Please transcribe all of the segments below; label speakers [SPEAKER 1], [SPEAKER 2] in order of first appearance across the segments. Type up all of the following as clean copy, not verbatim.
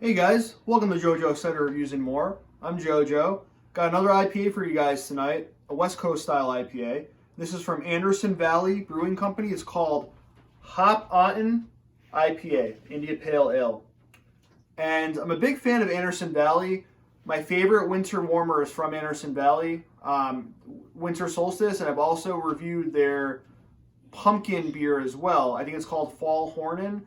[SPEAKER 1] Hey guys, welcome to JoJo Cider Reviews and More. I'm JoJo. Got another IPA for you guys tonight, a West Coast style IPA. This is from Anderson Valley Brewing Company. It's called Ottin IPA, India Pale Ale. And I'm a big fan of Anderson Valley. My favorite winter warmer is from Anderson Valley, Winter Solstice, and I've also reviewed their pumpkin beer as well. I think it's called Fall Hornin'.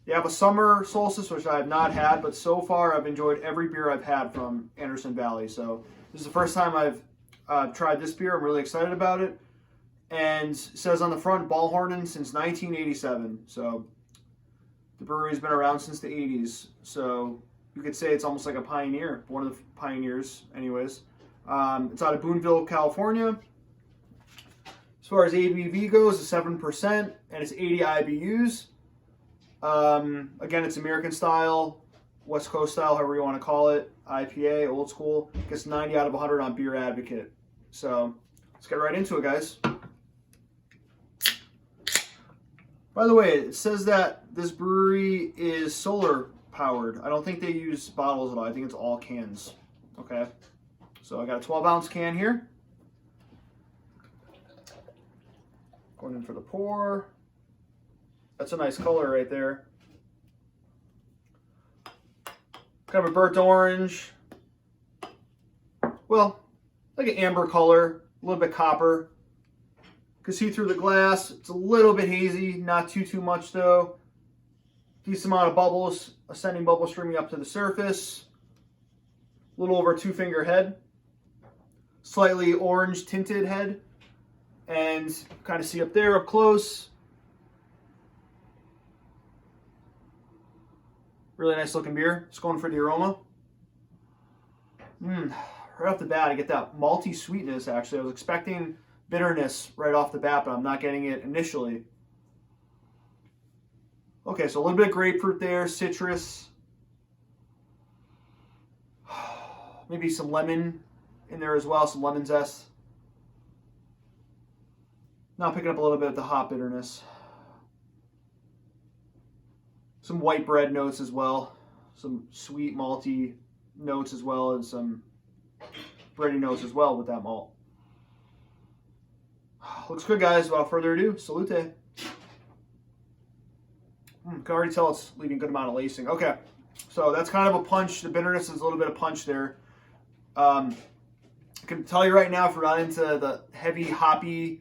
[SPEAKER 1] They have a summer solstice, which I have not had, but so far I've enjoyed every beer I've had from Anderson Valley. So this is the first time I've tried this beer. I'm really excited about it. And it says on the front, Ballhornin since 1987. So the brewery's been around since the 80s. So you could say it's almost like a pioneer, one of the pioneers anyways. It's out of Boonville, California. As far as ABV goes, it's 7%, and it's 80 IBUs. Again, it's American style, West Coast style, however you want to call it. IPA, old school. Gets 90 out of 100 on Beer Advocate. So let's get right into it, guys. By the way, it says that this brewery is solar powered. I don't think they use bottles at all. I think it's all cans. Okay. So I got a 12-ounce can here. Going in for the pour. That's a nice color right there. Kind of a burnt orange. Well, like an amber color, a little bit copper. You can see through the glass. It's a little bit hazy, not too much though. Decent amount of bubbles, ascending bubble streaming up to the surface. A little over 2-finger head. Slightly orange tinted head. And kind of see up there, up close. Really nice looking beer. Just going for the aroma. Right off the bat, I get that malty sweetness actually. I was expecting bitterness right off the bat, but I'm not getting it initially. Okay, so a little bit of grapefruit there, citrus. Maybe some lemon in there as well, some lemon zest. Now picking up a little bit of the hop bitterness. Some white bread notes as well, some sweet malty notes as well, and some bready notes as well with that malt. Looks good, guys. Without further ado, salute. Can already tell it's leaving a good amount of lacing. Okay, so that's kind of a punch. The bitterness is a little bit of punch there. I can tell you right now, if you're not into the heavy hoppy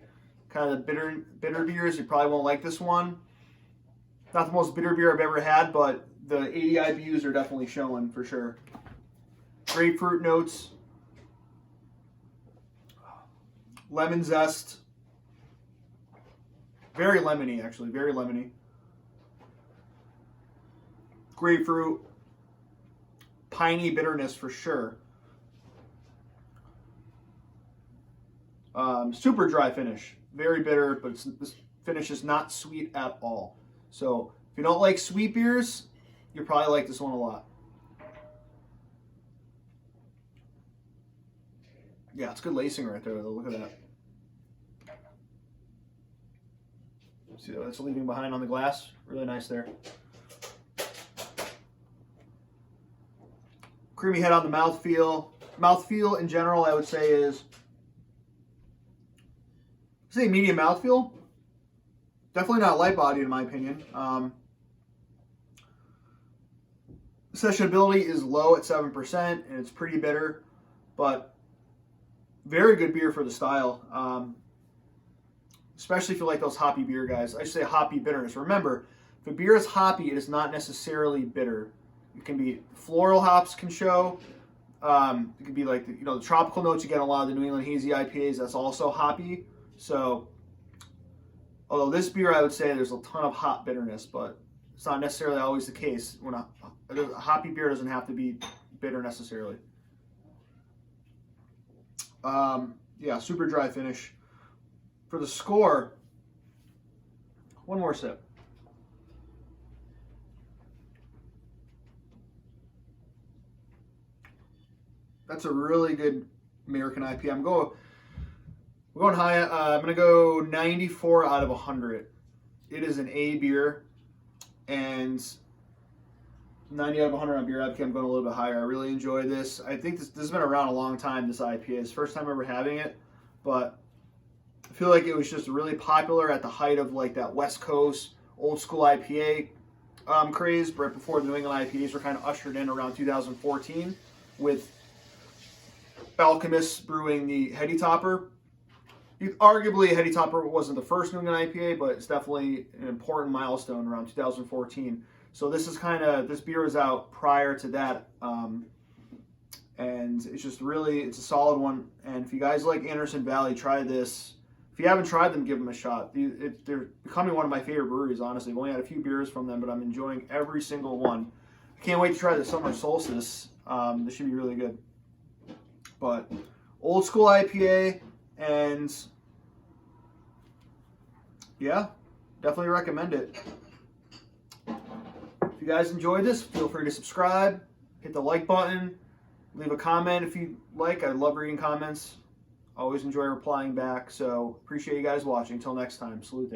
[SPEAKER 1] kind of bitter beers, you probably won't like this one. Not the most bitter beer I've ever had, but the 80 IBUs are definitely showing for sure. Grapefruit notes. Lemon zest. Very lemony, actually. Very lemony. Grapefruit. Piney bitterness for sure. Super dry finish. Very bitter, but this finish is not sweet at all. So if you don't like sweet beers, you'll probably like this one a lot. Yeah, it's good lacing right there, though. Look at that. See that's leaving behind on the glass? Really nice there. Creamy head on the mouthfeel. Mouthfeel in general, I would say is, medium mouthfeel. Definitely not light bodied in my opinion. Sessionability is low at 7%, and it's pretty bitter, but very good beer for the style. Especially if you like those hoppy beer guys. I should say hoppy bitterness. Remember, if a beer is hoppy, it is not necessarily bitter. It can be floral hops can show. It could be like the tropical notes you get in a lot of the New England hazy IPAs. That's also hoppy. So, although this beer, I would say there's a ton of hop bitterness, but it's not necessarily always the case. When a hoppy beer doesn't have to be bitter necessarily. Yeah, super dry finish. For the score, one more sip. That's a really good American IPA. We're going high. I'm going to go 94 out of 100. It is an A beer, and 90 out of 100 on beer advocate. I'm going a little bit higher. I really enjoy this. I think this has been around a long time, this IPA. It's the first time ever having it, but I feel like it was just really popular at the height of like that West Coast old school IPA craze, right before the New England IPAs were kind of ushered in around 2014 with Alchemist brewing the Heady Topper. Arguably, Heady Topper wasn't the first New England IPA, but it's definitely an important milestone around 2014. So this beer is out prior to that, and it's just really, it's a solid one. And if you guys like Anderson Valley, try this. If you haven't tried them, give them a shot. They're becoming one of my favorite breweries, honestly. I've only had a few beers from them, but I'm enjoying every single one. I can't wait to try the Summer Solstice. This should be really good. But old school IPA, and yeah, definitely recommend it. If you guys enjoyed this, feel free to subscribe, hit the like button, leave a comment if you like. I love reading comments. Always enjoy replying back. So appreciate you guys watching. Until next time, salute.